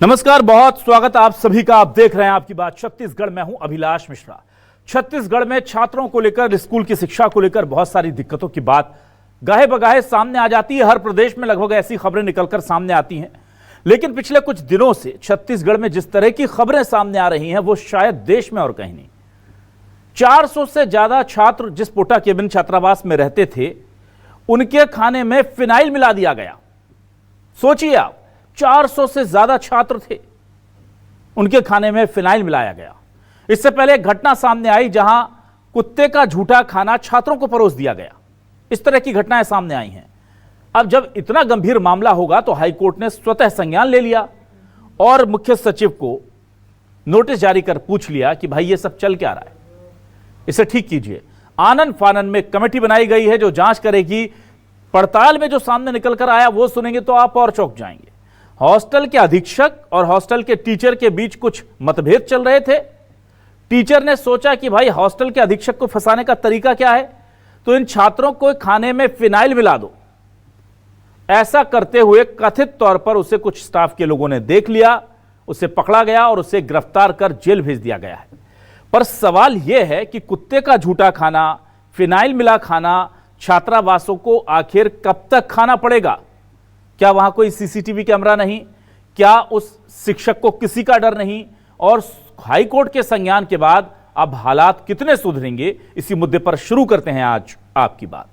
नमस्कार, बहुत स्वागत आप सभी का। आप देख रहे हैं आपकी बात छत्तीसगढ़। मैं हूं अभिलाष मिश्रा। छत्तीसगढ़ में छात्रों को लेकर, स्कूल की शिक्षा को लेकर बहुत सारी दिक्कतों की बात गाहे बगाहे सामने आ जाती है। हर प्रदेश में लगभग ऐसी खबरें निकलकर सामने आती हैं, लेकिन पिछले कुछ दिनों से छत्तीसगढ़ में जिस तरह की खबरें सामने आ रही हैं वो शायद देश में और कहीं नहीं। 400 से ज्यादा छात्र जिस पोटा केबिन छात्रावास में रहते थे, उनके खाने में फिनाइल मिला दिया गया। सोचिए आप, 400 से ज्यादा छात्र थे, उनके खाने में फिनाइल मिलाया गया। इससे पहले एक घटना सामने आई जहां कुत्ते का झूठा खाना छात्रों को परोस दिया गया। इस तरह की घटनाएं सामने आई हैं। अब जब इतना गंभीर मामला होगा तो हाईकोर्ट ने स्वतः संज्ञान ले लिया और मुख्य सचिव को नोटिस जारी कर पूछ लिया कि भाई ये सब चल क्या रहा है, इसे ठीक कीजिए। आनन फानन में कमेटी बनाई गई है जो जांच करेगी। पड़ताल में जो सामने निकल कर आया वो सुनेंगे तो आप और चौंक जाएंगे। हॉस्टल के अधीक्षक और हॉस्टल के टीचर के बीच कुछ मतभेद चल रहे थे। टीचर ने सोचा कि भाई हॉस्टल के अधीक्षक को फंसाने का तरीका क्या है, तो इन छात्रों को खाने में फिनाइल मिला दो। ऐसा करते हुए कथित तौर पर उसे कुछ स्टाफ के लोगों ने देख लिया, उसे पकड़ा गया और उसे गिरफ्तार कर जेल भेज दिया गया है। पर सवाल यह है कि कुत्ते का झूठा खाना, फिनाइल मिला खाना छात्रावासों को आखिर कब तक खाना पड़ेगा? क्या वहां कोई सीसीटीवी कैमरा नहीं? क्या उस शिक्षक को किसी का डर नहीं? और हाईकोर्ट के संज्ञान के बाद अब हालात कितने सुधरेंगे, इसी मुद्दे पर शुरू करते हैं आज आपकी बात।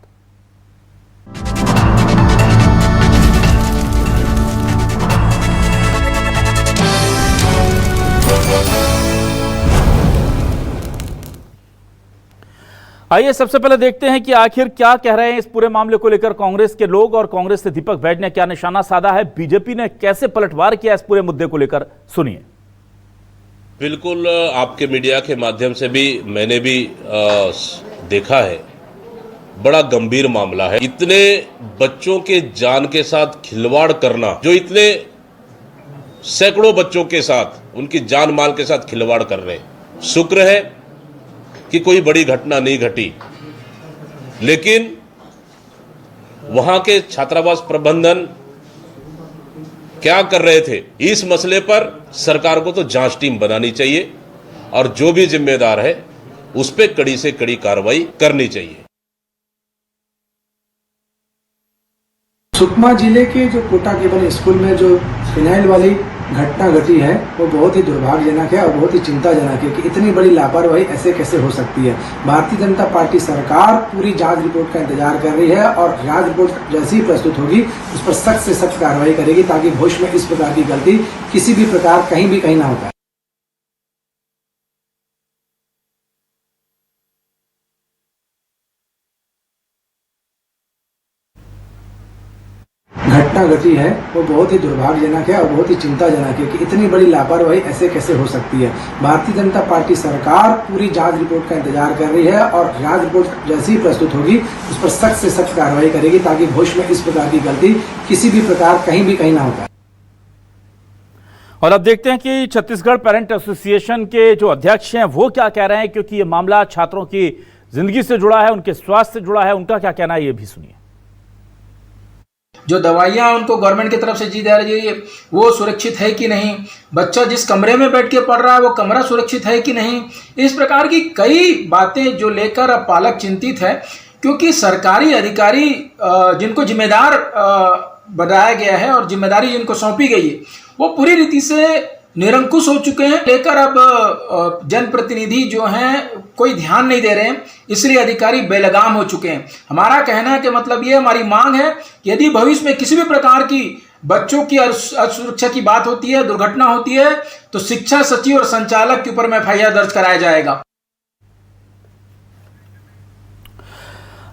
आइए सबसे पहले देखते हैं कि आखिर क्या कह रहे हैं इस पूरे मामले को लेकर कांग्रेस के लोग, और कांग्रेस से दीपक वैद ने क्या निशाना साधा है, बीजेपी ने कैसे पलटवार किया इस पूरे मुद्दे को लेकर, सुनिए। बिल्कुल, आपके मीडिया के माध्यम से भी मैंने भी देखा है, बड़ा गंभीर मामला है। इतने बच्चों के जान के साथ खिलवाड़ करना, जो इतने सैकड़ों बच्चों के साथ, उनकी जान माल के साथ खिलवाड़ कर रहे हैं। शुक्र है कि कोई बड़ी घटना नहीं घटी, लेकिन वहां के छात्रावास प्रबंधन क्या कर रहे थे, इस मसले पर सरकार को तो जांच टीम बनानी चाहिए और जो भी जिम्मेदार है उस पर कड़ी से कड़ी कार्रवाई करनी चाहिए। सुकमा जिले के जो पोटा केबिन स्कूल में जो फिनाइल वाली घटना घटी है वो बहुत ही दुर्भाग्यजनक है और बहुत ही चिंताजनक है कि इतनी बड़ी लापरवाही ऐसे कैसे हो सकती है। भारतीय जनता पार्टी सरकार पूरी जांच रिपोर्ट का इंतजार कर रही है और जांच रिपोर्ट जैसे ही प्रस्तुत होगी उस पर सख्त से सख्त कार्रवाई करेगी ताकि भविष्य में इस प्रकार की गलती किसी भी प्रकार कहीं भी कहीं ना हो पाए। घटना घटी है वो बहुत ही दुर्भाग्यजनक है और बहुत ही चिंताजनक है कि इतनी बड़ी लापरवाही ऐसे कैसे हो सकती है। भारतीय जनता पार्टी सरकार पूरी जांच रिपोर्ट का इंतजार कर रही है और जांच रिपोर्ट जैसे ही प्रस्तुत होगी उस पर सख्त से सख्त कार्रवाई करेगी ताकि भविष्य में इस प्रकार की गलती किसी भी प्रकार कहीं भी कहीं ना हो पाए। और अब देखते हैं कि छत्तीसगढ़ पेरेंट एसोसिएशन के जो अध्यक्ष हैं वो क्या कह रहे हैं, क्योंकि ये मामला छात्रों की जिंदगी से जुड़ा है, उनके स्वास्थ्य से जुड़ा है। उनका क्या कहना है ये भी सुनिए। जो दवाइयाँ उनको गवर्नमेंट की तरफ से दी जा रही है वो सुरक्षित है कि नहीं, बच्चा जिस कमरे में बैठ के पढ़ रहा है वो कमरा सुरक्षित है कि नहीं, इस प्रकार की कई बातें जो लेकर अब पालक चिंतित है। क्योंकि सरकारी अधिकारी जिनको जिम्मेदार बनाया गया है और जिम्मेदारी जिनको सौंपी गई है वो पूरी रीति से निरंकुश हो चुके हैं। लेकर अब जनप्रतिनिधि जो हैं कोई ध्यान नहीं दे रहे हैं, इसलिए अधिकारी बेलगाम हो चुके हैं। हमारा कहना है कि मतलब ये हमारी मांग है कि यदि भविष्य में किसी भी प्रकार की बच्चों की असुरक्षा की बात होती है, दुर्घटना होती है, तो शिक्षा सचिव और संचालक के ऊपर में एफआईआर दर्ज कराया जाएगा।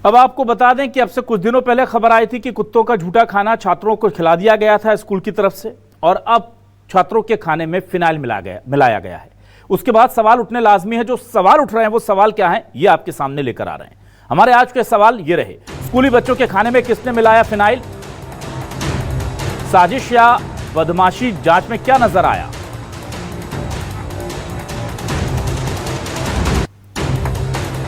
अब आपको बता दें कि अब से कुछ दिनों पहले खबर आई थी कि कुत्तों का झूठा खाना छात्रों को खिला दिया गया था स्कूल की तरफ से, और अब छात्रों के खाने में फिनाइल मिलाया गया है। उसके बाद सवाल उठने लाजमी है। जो सवाल उठ रहे हैं वो सवाल क्या है, ये आपके सामने लेकर आ रहे हैं। हमारे आज के सवाल ये रहे, स्कूली बच्चों के खाने में किसने मिलाया फिनाइल? साजिश या बदमाशी, जांच में क्या नजर आया?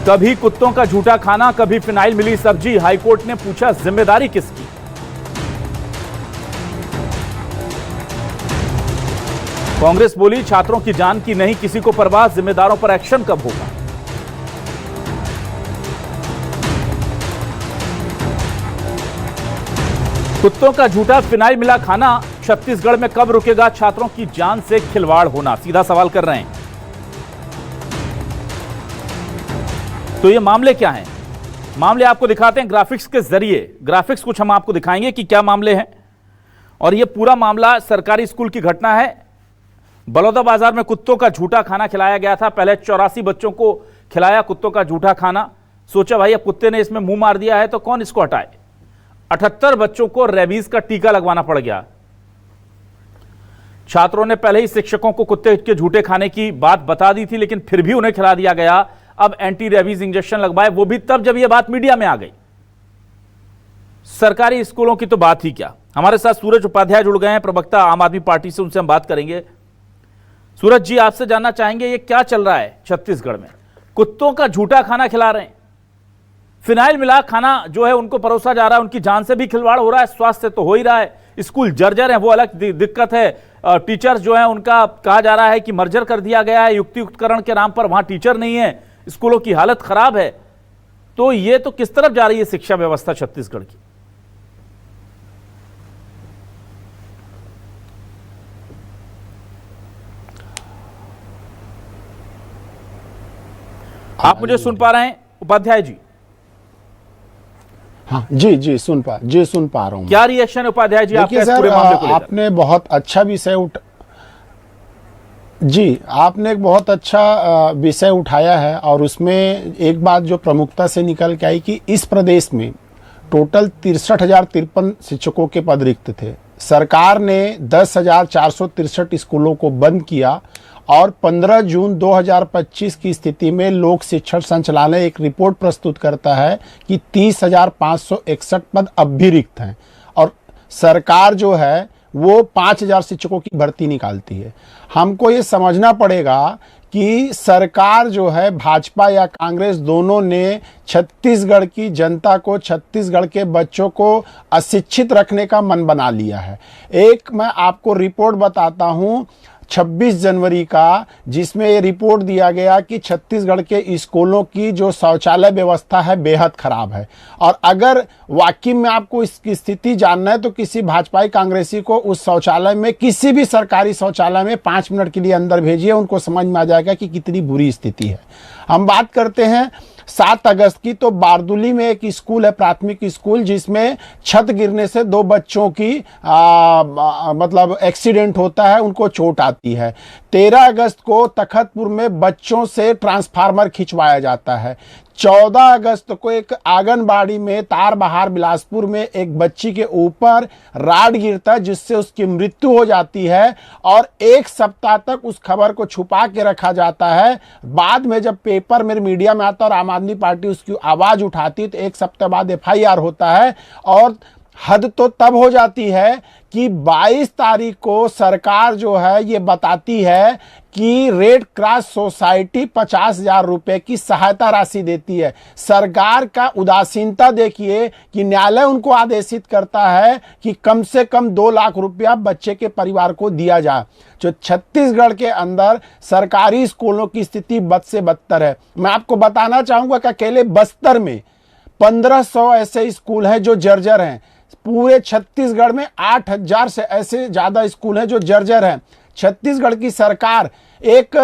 कभी कुत्तों का झूठा खाना, कभी फिनाइल मिली सब्जी। हाईकोर्ट ने पूछा जिम्मेदारी किसकी? कांग्रेस बोली छात्रों की जान की नहीं किसी को परवाह, जिम्मेदारों पर एक्शन कब होगा। कुत्तों का झूठा फिनाइल मिला खाना, छत्तीसगढ़ में कब रुकेगा छात्रों की जान से खिलवाड़ होना, सीधा सवाल कर रहे हैं। तो ये मामले क्या हैं? मामले आपको दिखाते हैं ग्राफिक्स के जरिए। ग्राफिक्स कुछ हम आपको दिखाएंगे कि क्या मामले हैं। और ये पूरा मामला सरकारी स्कूल की घटना है। बलौदाबाजार में कुत्तों का झूठा खाना खिलाया गया था। पहले 84 बच्चों को खिलाया कुत्तों का झूठा खाना। सोचा भाई अब कुत्ते ने इसमें मुंह मार दिया है तो कौन इसको हटाए। 78 बच्चों को रेबीज का टीका लगवाना पड़ गया। छात्रों ने पहले ही शिक्षकों को कुत्ते के झूठे खाने की बात बता दी थी, लेकिन फिर भी उन्हें खिला दिया गया। अब एंटी रेबीज इंजेक्शन लगवाए, वो भी तब जब यह बात मीडिया में आ गई। सरकारी स्कूलों की तो बात ही क्या। हमारे साथ सूरज उपाध्याय जुड़ गए हैं, प्रवक्ता आम आदमी पार्टी से, उनसे हम बात करेंगे। सूरज जी, आपसे जानना चाहेंगे ये क्या चल रहा है छत्तीसगढ़ में। कुत्तों का झूठा खाना खिला रहे हैं, फिनाइल मिला खाना जो है उनको परोसा जा रहा है, उनकी जान से भी खिलवाड़ हो रहा है, स्वास्थ्य तो हो ही रहा है। स्कूल जर्जर है, वो अलग दिक्कत है। टीचर्स जो है उनका कहा जा रहा है कि मर्जर कर दिया गया है युक्तियुक्तकरण के नाम पर, वहां टीचर नहीं है, स्कूलों की हालत खराब है। तो ये तो किस तरफ जा रही है शिक्षा व्यवस्था छत्तीसगढ़ की। आप मुझे सुन पा रहे हैं उपाध्याय जी? हाँ जी सुन पा रहा हूँ। क्या रिएक्शन है उपाध्याय जी आपका इस सर, पूरे मामले को लेकर? आपने बहुत अच्छा विषय आपने एक बहुत अच्छा विषय उठाया है। और उसमें एक बात जो प्रमुखता से निकल के आई कि इस प्रदेश में टोटल 63,053 शिक्षकों के पद रिक्त थे। सरकार ने 10,463 स्कूलों को बंद किया और 15 जून 2025 की स्थिति में लोक शिक्षण संचालनालय एक रिपोर्ट प्रस्तुत करता है कि 30,561 पद अब भी रिक्त हैं और सरकार जो है वो 5,000 शिक्षकों की भर्ती निकालती है। हमको ये समझना पड़ेगा कि सरकार जो है भाजपा या कांग्रेस दोनों ने छत्तीसगढ़ की जनता को, छत्तीसगढ़ के बच्चों को अशिक्षित रखने का मन बना लिया है। एक मैं आपको रिपोर्ट बताता हूँ 26 जनवरी का, जिसमें ये रिपोर्ट दिया गया कि छत्तीसगढ़ के स्कूलों की जो शौचालय व्यवस्था है बेहद खराब है। और अगर वाकई में आपको इसकी स्थिति जानना है तो किसी भाजपाई कांग्रेसी को उस शौचालय में, किसी भी सरकारी शौचालय में 5 मिनट के लिए अंदर भेजिए, उनको समझ में आ जाएगा कि कितनी बुरी स्थिति है। हम बात करते हैं 7 अगस्त की, तो बारदुली में एक स्कूल है, प्राथमिक स्कूल, जिसमें छत गिरने से 2 बच्चों की मतलब एक्सीडेंट होता है, उनको चोट आती है। 13 अगस्त को तखतपुर में बच्चों से ट्रांसफार्मर खिंचवाया जाता है। 14 अगस्त को एक आंगनबाड़ी में तार बहार बिलासपुर में एक बच्ची के ऊपर राड गिरता है जिससे उसकी मृत्यु हो जाती है और 1 सप्ताह तक उस खबर को छुपा के रखा जाता है। बाद में जब पेपर में मीडिया में आता और आम आदमी पार्टी उसकी आवाज उठाती तो 1 सप्ताह बाद FIR होता है। और हद तो तब हो जाती है कि 22 तारीख को सरकार जो है ये बताती है कि रेड क्रॉस सोसाइटी 50,000 रुपए की सहायता राशि देती है। सरकार का उदासीनता देखिए कि न्यायालय उनको आदेशित करता है कि कम से कम 2 लाख रुपया बच्चे के परिवार को दिया जाए। जो छत्तीसगढ़ के अंदर सरकारी स्कूलों की स्थिति बद से बदतर है। मैं आपको बताना चाहूंगा कि अकेले बस्तर में 1500 ऐसे स्कूल हैं जो जर्जर हैं। पूरे छत्तीसगढ़ में 8,000 से ऐसे ज्यादा स्कूल हैं जो जर्जर हैं। छत्तीसगढ़ की सरकार एक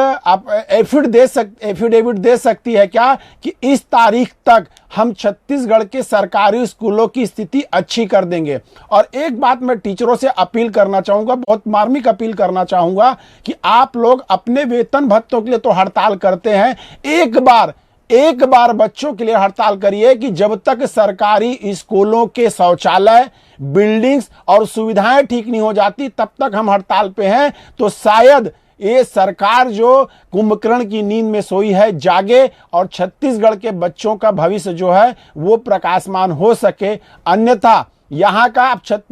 एफिडेविट दे सकती है क्या कि इस तारीख तक हम छत्तीसगढ़ के सरकारी स्कूलों की स्थिति अच्छी कर देंगे। और एक बात मैं टीचरों से अपील करना चाहूंगा, बहुत मार्मिक अपील करना चाहूंगा कि आप लोग अपने वेतन भत्तों के लिए तो हड़ताल करते हैं, एक बार बच्चों के लिए हड़ताल करिए कि जब तक सरकारी स्कूलों के शौचालय, बिल्डिंग्स और सुविधाएं ठीक नहीं हो जाती तब तक हम हड़ताल पे हैं। तो शायद ये सरकार जो कुंभकर्ण की नींद में सोई है जागे और छत्तीसगढ़ के बच्चों का भविष्य जो है वो प्रकाशमान हो सके। अन्यथा यहाँ का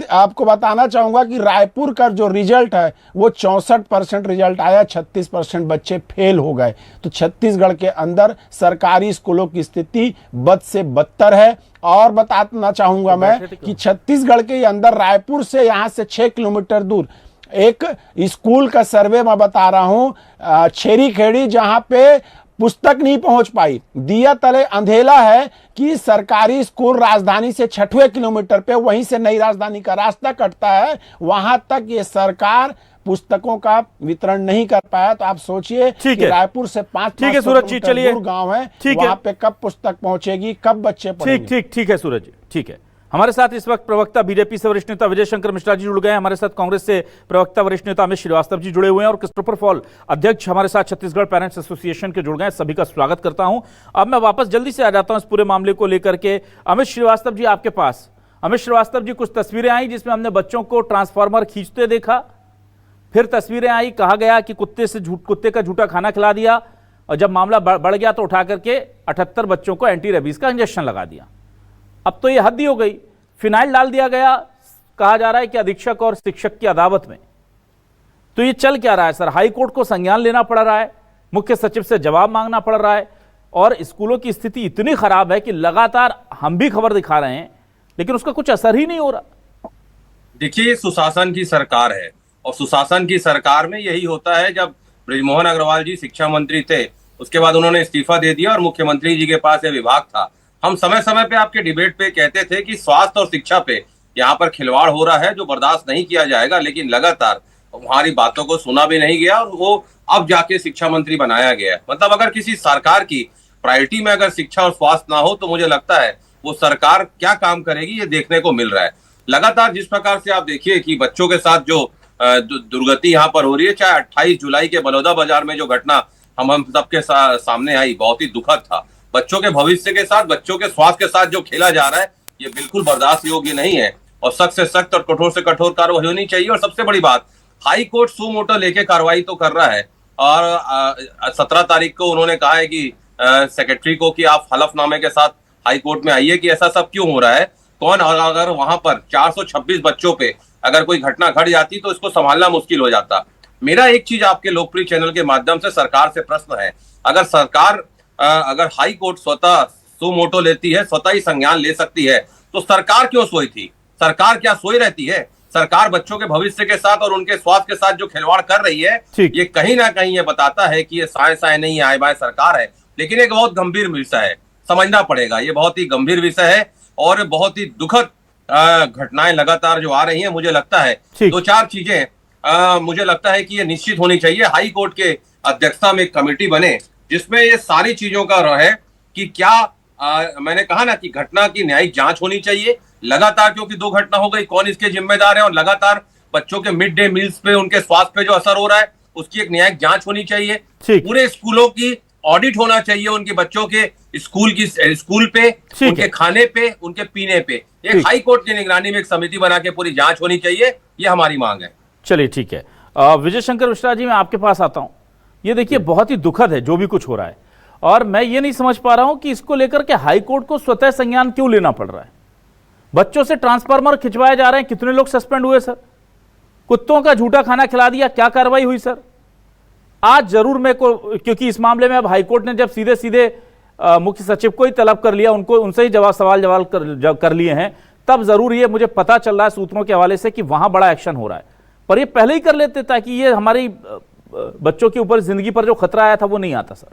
आपको बताना चाहूंगा कि रायपुर का जो रिजल्ट है वो 64% रिजल्ट आया, 36% बच्चे फेल हो गए। तो छत्तीसगढ़ के अंदर सरकारी स्कूलों की स्थिति बद से बदतर है। और बताना चाहूंगा मैं कि छत्तीसगढ़ के अंदर रायपुर से यहाँ से 6 किलोमीटर दूर एक स्कूल का सर्वे मैं बता रहा हूं, छेरी खेड़ी, जहां पे पुस्तक नहीं पहुंच पाई। दिया तले अंधेला है कि सरकारी स्कूल राजधानी से 6वें किलोमीटर पे, वहीं से नई राजधानी का रास्ता कटता है, वहां तक ये सरकार पुस्तकों का वितरण नहीं कर पाया। तो आप सोचिए कि रायपुर से 5 सूरज जी, चलिए, दूर गांव है, ठीक वहां है, पे कब पुस्तक पहुंचेगी, कब बच्चे पढ़ेंगे? ठीक है सूरज जी, ठीक है। हमारे साथ इस वक्त प्रवक्ता बीजेपी से वरिष्ठ नेता विजय शंकर मिश्रा जी जुड़ गए हैं। हमारे साथ कांग्रेस से प्रवक्ता वरिष्ठ नेता अमित श्रीवास्तव जी जुड़े हुए हैं और क्रिस्टोफर फॉल अध्यक्ष हमारे साथ छत्तीसगढ़ पेरेंट्स एसोसिएशन के जुड़ गए हैं। सभी का स्वागत करता हूं। अब मैं वापस जल्दी से आ जाता हूं इस पूरे मामले को लेकर के। अमित श्रीवास्तव जी, आपके पास। अमित श्रीवास्तव जी, कुछ तस्वीरें आई जिसमें हमने बच्चों को ट्रांसफार्मर खींचते देखा, फिर तस्वीरें आई, कहा गया कि कुत्ते का झूठा खाना खिला दिया, और जब मामला बढ़ गया तो उठा करके 78 बच्चों को एंटी रेबीज का इंजेक्शन लगा दिया। अब तो ये हद ही हो गई, फिनाइल डाल दिया गया, कहा जा रहा है कि अधीक्षक और शिक्षक की अदावत में। तो ये चल क्या रहा है सर? हाई कोर्ट को संज्ञान लेना पड़ रहा है, मुख्य सचिव से जवाब मांगना पड़ रहा है, और स्कूलों की स्थिति इतनी खराब है कि लगातार हम भी खबर दिखा रहे हैं लेकिन उसका कुछ असर ही नहीं हो रहा। देखिए, सुशासन की सरकार है और सुशासन की सरकार में यही होता है। जब बृजमोहन अग्रवाल जी शिक्षा मंत्री थे, उसके बाद उन्होंने इस्तीफा दे दिया और मुख्यमंत्री जी के पास यह विभाग था। हम समय समय पे आपके डिबेट पे कहते थे कि स्वास्थ्य और शिक्षा पे यहाँ पर खिलवाड़ हो रहा है जो बर्दाश्त नहीं किया जाएगा, लेकिन लगातार हमारी बातों को सुना भी नहीं गया और वो अब जाके शिक्षा मंत्री बनाया गया। मतलब अगर किसी सरकार की प्रायोरिटी में अगर शिक्षा और स्वास्थ्य ना हो तो मुझे लगता है वो सरकार क्या काम करेगी, ये देखने को मिल रहा है। लगातार जिस प्रकार से आप देखिए कि बच्चों के साथ जो दुर्गति यहाँ पर हो रही है, चाहे 28 जुलाई के बलौदा बाजार में जो घटना हम सबके सामने आई, बहुत ही दुखद था। बच्चों के भविष्य के साथ, बच्चों के स्वास्थ्य के साथ जो खेला जा रहा है, ये बिल्कुल बर्दाश्त योग्य नहीं है और सख्त से सख्त और कठोर से कठोर कार्रवाई होनी चाहिए। और सबसे बड़ी बात, हाई कोर्ट सू मोटो लेके कार्रवाई तो कर रहा है और 17 तारीख को उन्होंने कहा है कि सेक्रेटरी को कि आप हलफनामे के साथ हाई कोर्ट में आइए कि ऐसा सब क्यों हो रहा है, कौन, अगर वहां पर 426 बच्चों पे अगर कोई घटना घट जाती तो इसको संभालना मुश्किल हो जाता। मेरा एक चीज आपके लोकप्रिय चैनल के माध्यम से सरकार से प्रश्न है, अगर सरकार अगर हाई कोर्ट स्वतः सू मोटो लेती है, स्वतः ही संज्ञान ले सकती है, तो सरकार क्यों सोई थी? सरकार क्या सोई रहती है? सरकार बच्चों के भविष्य के साथ और उनके स्वास्थ्य के साथ जो खिलवाड़ कर रही है, ये कहीं ना कहीं ये बताता है कि ये साए साए नहीं आए बाएं सरकार है। लेकिन एक बहुत गंभीर विषय है, समझना पड़ेगा, ये बहुत ही गंभीर विषय है और बहुत ही दुखद घटनाएं लगातार जो आ रही हैं। मुझे लगता है 2-4 चीजें मुझे लगता है कि ये निश्चित होनी चाहिए। हाई कोर्ट के अध्यक्षता में एक कमेटी बने जिसमें ये सारी चीजों का रहे कि क्या मैंने कहा ना कि घटना की न्यायिक जांच होनी चाहिए लगातार, क्योंकि 2 घटना हो गई, कौन इसके जिम्मेदार है, और लगातार बच्चों के मिड डे मील्स पे, उनके स्वास्थ्य पे जो असर हो रहा है उसकी एक न्यायिक जांच होनी चाहिए। पूरे स्कूलों की ऑडिट होना चाहिए, उनके बच्चों के स्कूल पे, उनके खाने पे, उनके पीने पे। एक हाई कोर्ट की निगरानी में एक समिति बना के पूरी जांच होनी चाहिए, ये हमारी मांग है। चलिए ठीक है। विजय शंकर मिश्रा जी, मैं आपके पास आता हूं। ये देखिए, बहुत ही दुखद है जो भी कुछ हो रहा है, और मैं ये नहीं समझ पा रहा हूं कि इसको लेकर के हाई कोर्ट को स्वतः संज्ञान क्यों लेना पड़ रहा है। बच्चों से ट्रांसफार्मर खिंचवाए जा रहे हैं, कितने लोग सस्पेंड हुए सर? कुत्तों का झूठा खाना खिला दिया, क्या कार्रवाई हुई सर? आज जरूर मेरे को, क्योंकि इस मामले में अब हाईकोर्ट ने जब सीधे सीधे मुख्य सचिव को ही तलब कर लिया, उनको उनसे ही सवाल जवाब कर लिए हैं, तब जरूर ये मुझे पता चल रहा है सूत्रों के हवाले से कि वहां बड़ा एक्शन हो रहा है। पर ये पहले ही कर लेते ताकि ये हमारी बच्चों के ऊपर, जिंदगी पर जो खतरा आया था वो नहीं आता सर।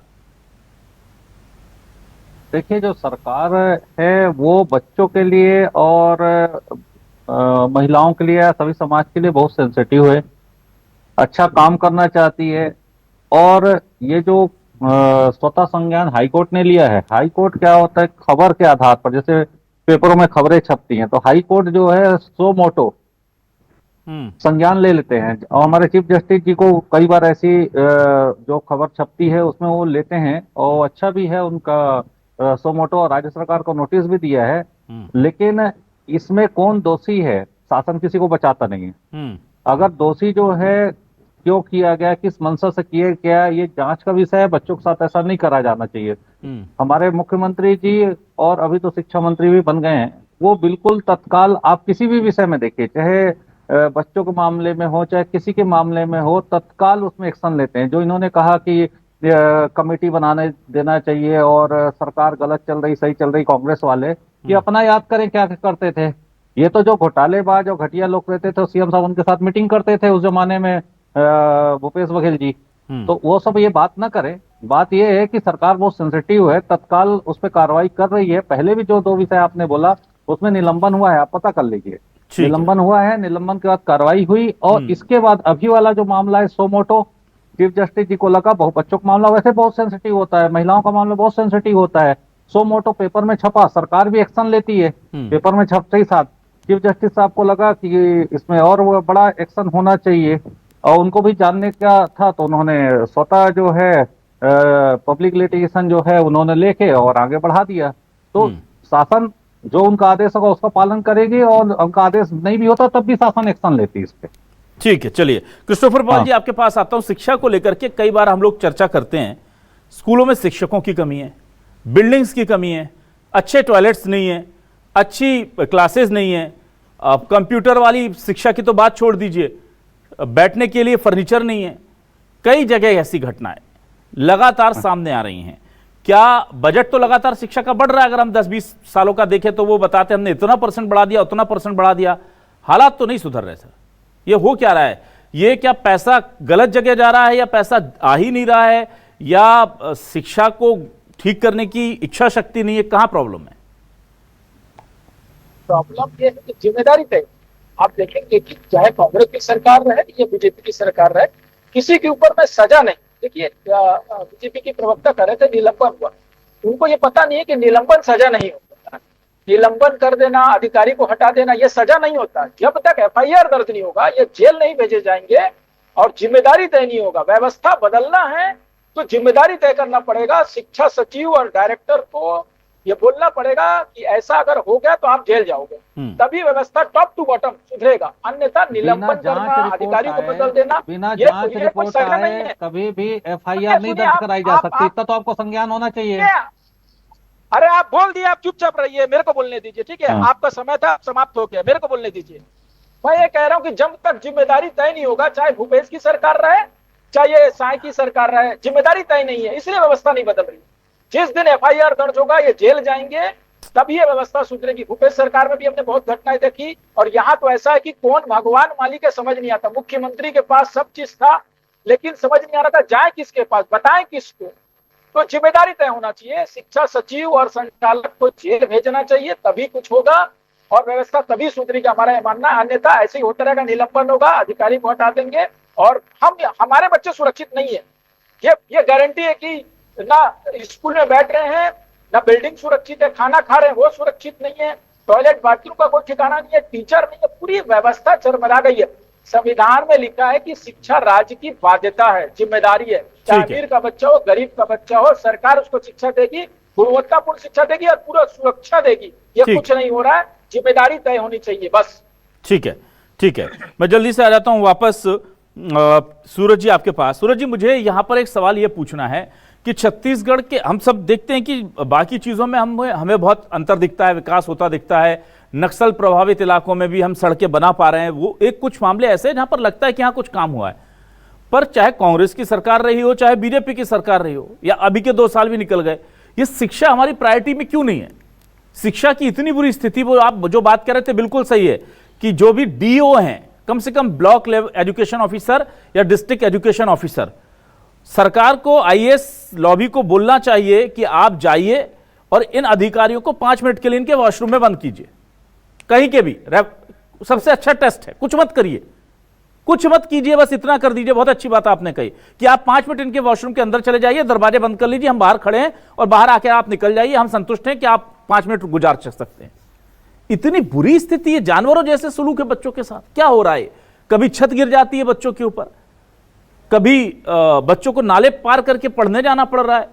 देखिए, जो सरकार है वो बच्चों के लिए और महिलाओं के लिए, सभी समाज के लिए बहुत सेंसिटिव है, अच्छा काम करना चाहती है। और ये जो स्वतः संज्ञान हाईकोर्ट ने लिया है, हाईकोर्ट क्या होता है, खबर के आधार पर, जैसे पेपरों में खबरें छपती हैं तो हाईकोर्ट जो है सो मोटो संज्ञान ले लेते हैं। और हमारे चीफ जस्टिस जी को कई बार ऐसी जो खबर छपती है उसमें वो लेते हैं, और अच्छा भी है उनका सो मोटो, और राज्य सरकार को नोटिस भी दिया है। लेकिन इसमें कौन दोषी है, शासन किसी को बचाता नहीं है। अगर दोषी जो है, क्यों किया गया, किस मंशा से किया गया, ये जांच का विषय है। बच्चों के साथ ऐसा नहीं करा जाना चाहिए। हमारे मुख्यमंत्री जी और अभी तो शिक्षा मंत्री भी बन गए हैं, वो बिल्कुल तत्काल, आप किसी भी विषय में देखिए, चाहे बच्चों के मामले में हो चाहे किसी के मामले में हो, तत्काल उसमें एक्शन लेते हैं। जो इन्होंने कहा कि कमेटी बनाने देना चाहिए और सरकार गलत चल रही, सही चल रही, कांग्रेस वाले, ये अपना याद करें क्या करते थे। ये तो जो घोटालेबाज और घटिया लोग रहते थे सीएम साहब उनके साथ मीटिंग करते थे उस जमाने में, भूपेश बघेल जी। तो वो सब ये बात ना करें। बात ये है कि सरकार बहुत सेंसिटिव है, तत्काल उस पर कार्रवाई कर रही है। पहले भी जो 2 विषय आपने बोला उसमें निलंबन हुआ है, आप पता कर लीजिए। निलंबन हुआ है, निलंबन के बाद कार्रवाई हुई, और इसके बाद अभी वाला जो मामला है सो मोटो, चीफ जस्टिस जी को लगा बहुत बच्चों का मामला वैसे बहुत सेंसिटिव होता है, महिलाओं का मामला बहुत सेंसिटिव होता है। सो मोटो पेपर में छपा, सरकार भी एक्शन लेती है, पेपर में छपते ही साथ चीफ जस्टिस साहब को लगा कि इसमें और वो बड़ा एक्शन होना चाहिए, और उनको भी जानने का था, तो उन्होंने स्वतः जो है पब्लिक लिटिगेशन जो है उन्होंने लेके और आगे बढ़ा दिया। तो शासन जो उनका आदेश होगा उसका पालन करेगी, और उनका आदेश नहीं भी होता तब भी शासन एक्शन लेती है इस पे। ठीक है, चलिए क्रिस्टोफर पॉल जी आपके पास आता हूं। शिक्षा को लेकर के कई बार हम लोग चर्चा करते हैं, स्कूलों में शिक्षकों की कमी है, बिल्डिंग्स की कमी है, अच्छे टॉयलेट्स नहीं है, अच्छी क्लासेस नहीं है, कंप्यूटर वाली शिक्षा की तो बात छोड़ दीजिए, बैठने के लिए फर्नीचर नहीं है। कई जगह ऐसी घटनाएं लगातार सामने आ रही हैं। क्या बजट तो लगातार शिक्षा का बढ़ रहा है, अगर हम 10-20 सालों का देखें तो वो बताते हैं हमने इतना परसेंट बढ़ा दिया, उतना परसेंट बढ़ा दिया, हालात तो नहीं सुधर रहे सर। ये हो क्या रहा है? ये क्या पैसा गलत जगह जा रहा है, या पैसा आ ही नहीं रहा है, या शिक्षा को ठीक करने की इच्छा शक्ति नहीं है? कहां प्रॉब्लम है? प्रॉब्लम ये है कि जिम्मेदारी तय। आप देखेंगे कि चाहे कांग्रेस की सरकार रहे या बीजेपी की सरकार रहे, किसी के ऊपर में सजा नहीं। देखिए बीजेपी की प्रवक्ता कर रहे थे निलंबन हुआ, उनको ये पता नहीं है कि निलंबन सजा नहीं होता। निलंबन कर देना, अधिकारी को हटा देना, ये सजा नहीं होता। जब तक एफआईआर दर्ज नहीं होगा, ये जेल नहीं भेजे जाएंगे और जिम्मेदारी तय नहीं होगा। व्यवस्था बदलना है तो जिम्मेदारी तय करना पड़ेगा। शिक्षा सचिव और डायरेक्टर को ये बोलना पड़ेगा कि ऐसा अगर हो गया तो आप जेल जाओगे, तभी व्यवस्था टॉप टू बॉटम सुधरेगा। अन्यथा निलंबन करना, अधिकारी को बदल देना, बिना ये जांच कोई रिपोर्ट सजा नहीं आए है। कभी भी एफआईआर नहीं दर्ज कराई जा सकती, इतना तो आपको संज्ञान होना चाहिए। अरे आप बोल दिए, आप चुपचाप रहिए, मेरे को बोलने दीजिए, ठीक है? आपका समय था, समाप्त हो गया, मेरे को बोलने दीजिए। मैं ये कह रहा हूं कि जब तक जिम्मेदारी तय नहीं होगा, चाहे भूपेश की सरकार रहे चाहे साई की सरकार रहे, जिम्मेदारी तय नहीं है, इसलिए व्यवस्था नहीं बदल रही। जिस दिन एफआईआर दर्ज होगा, ये जेल जाएंगे, तभी ये व्यवस्था सुधरेगी। भूपेश सरकार में भी हमने बहुत घटनाएं देखी, और यहाँ तो ऐसा है कि कौन भगवान मालिक है समझ नहीं आता। मुख्यमंत्री के पास सब चीज था, लेकिन समझ नहीं आ रहा था जाए किसके पास, बताएं किसको। तो जिम्मेदारी तय होना चाहिए। शिक्षा सचिव और संचालक को जेल भेजना चाहिए, तभी कुछ होगा और व्यवस्था तभी सुधरेगी, हमारा यह मानना है। अन्यथा ऐसे ही होता रहेगा, निलंबन होगा, अधिकारी को हटा देंगे और हमारे बच्चे सुरक्षित नहीं है। ये गारंटी है कि ना स्कूल में बैठ रहे हैं, ना बिल्डिंग सुरक्षित है, खाना खा रहे हैं वो सुरक्षित नहीं है, टॉयलेट बाथरूम का कोई ठिकाना नहीं है, टीचर नहीं है, पूरी व्यवस्था चरमरा गई है। संविधान में लिखा है कि शिक्षा राज्य की बाध्यता है, जिम्मेदारी है। चाहे अमीर का बच्चा हो, गरीब का बच्चा हो, सरकार उसको शिक्षा देगी, गुणवत्तापूर्ण शिक्षा देगी और पूरा सुरक्षा देगी। ये कुछ नहीं हो रहा है, जिम्मेदारी तय होनी चाहिए बस। ठीक है, ठीक है, मैं जल्दी से आ जाता हूं वापस सूरज जी आपके पास। सूरज जी, मुझे यहां पर एक सवाल यह पूछना है कि छत्तीसगढ़ के हम सब देखते हैं कि बाकी चीजों में हमें बहुत अंतर दिखता है, विकास होता दिखता है, नक्सल प्रभावित इलाकों में भी हम सड़कें बना पा रहे हैं। वो एक कुछ मामले ऐसे हैं जहां पर लगता है कि यहाँ कुछ काम हुआ है, पर चाहे कांग्रेस की सरकार रही हो, चाहे बीजेपी की सरकार रही हो, या अभी के 2 साल भी निकल गए, ये शिक्षा हमारी प्रायोरिटी में क्यों नहीं है? शिक्षा की इतनी बुरी स्थिति, वो आप जो बात कर रहे थे बिल्कुल सही है कि जो भी डीओ हैं, कम से कम ब्लॉक लेवल एजुकेशन ऑफिसर या डिस्ट्रिक्ट एजुकेशन ऑफिसर, सरकार को आईएएस लॉबी को बोलना चाहिए कि आप जाइए और इन अधिकारियों को 5 मिनट के लिए इनके वॉशरूम में बंद कीजिए, कहीं के भी। सबसे अच्छा टेस्ट है, कुछ मत करिए, कुछ मत कीजिए, बस इतना कर दीजिए। बहुत अच्छी बात आपने कही कि आप 5 मिनट इनके वॉशरूम के अंदर चले जाइए, दरवाजे बंद कर लीजिए, हम बाहर खड़े हैं और बाहर आके आप निकल जाइए, हम संतुष्ट हैं कि आप 5 मिनट गुजार सकते हैं। इतनी बुरी स्थिति है, जानवरों जैसे सलूक है बच्चों के साथ। क्या हो रहा है? कभी छत गिर जाती है बच्चों के ऊपर, कभी बच्चों को नाले पार करके पढ़ने जाना पड़ रहा है।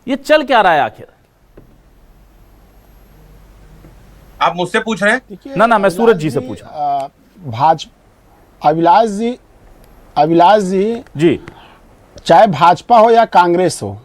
ये चल क्या रहा है आखिर? आप मुझसे पूछ रहे हैं? ना, मैं सूरज जी से पूछ रहा हूं। अभिलाष जी, चाहे भाजपा हो या कांग्रेस हो,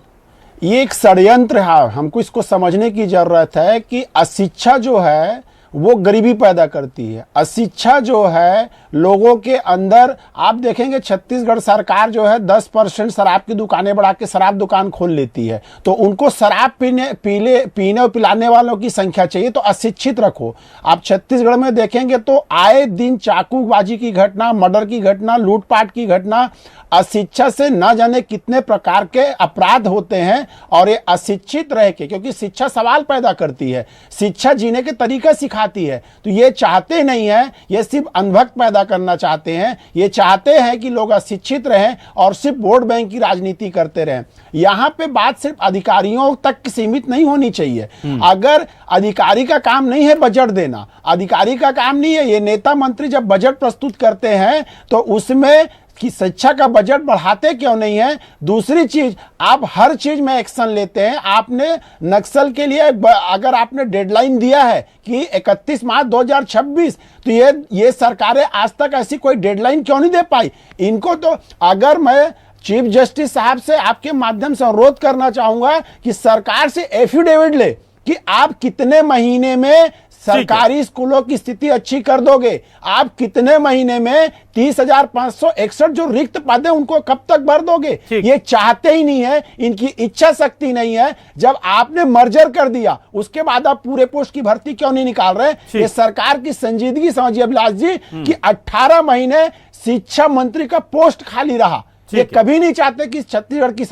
ये एक षड्यंत्र है। हमको इसको समझने की जरूरत है कि अशिक्षा जो है वो गरीबी पैदा करती है। अशिक्षा जो है लोगों के अंदर, आप देखेंगे छत्तीसगढ़ सरकार जो है 10% शराब की दुकानें बढ़ा के शराब दुकान खोल लेती है, तो उनको शराब पीने और पिलाने वालों की संख्या चाहिए, तो अशिक्षित रखो। आप छत्तीसगढ़ में देखेंगे तो आए दिन चाकूबाजी की घटना, मर्डर की घटना, लूटपाट की घटना, अशिक्षा से न जाने कितने प्रकार के अपराध होते हैं। और ये अशिक्षित रह के, क्योंकि शिक्षा सवाल पैदा करती है, शिक्षा जीने के तरीका सिखाती है, तो ये चाहते नहीं है, ये सिर्फ अंधभक्त पैदा करना चाहते हैं। ये चाहते हैं कि लोग अशिक्षित रहें और सिर्फ वोट बैंक की राजनीति करते रहें। यहाँ पे बात सिर्फ अधिकारियों तक सीमित नहीं होनी चाहिए। अगर अधिकारी का काम नहीं है बजट देना, अधिकारी का काम नहीं है, ये नेता मंत्री जब बजट प्रस्तुत करते हैं तो उसमें कि शिक्षा का बजट बढ़ाते क्यों नहीं है। दूसरी चीज, आप हर चीज में एक्शन लेते हैं। आपने नक्सल के लिए अगर आपने डेडलाइन दिया है कि 31 मार्च 2026, तो ये सरकारें आज तक ऐसी कोई डेडलाइन क्यों नहीं दे पाई इनको। तो अगर मैं चीफ जस्टिस साहब से आपके माध्यम से अनुरोध करना चाहूंगा कि सरकार से एफिडेविट ले कि आप कितने महीने में सरकारी स्कूलों की स्थिति अच्छी कर दोगे, आप कितने महीने में 30,561 जो रिक्त पद है उनको कब तक भर दोगे। ये चाहते ही नहीं है, इनकी इच्छा शक्ति नहीं है। जब आपने मर्जर कर दिया उसके बाद आप पूरे पोस्ट की भर्ती क्यों नहीं निकाल रहे। ये सरकार की संजीदगी समझिए अभिलाष जी कि 18 महीने शिक्षा मंत्री का पोस्ट खाली रहा। ये कभी नहीं चाहते कि छत्तीसगढ़ की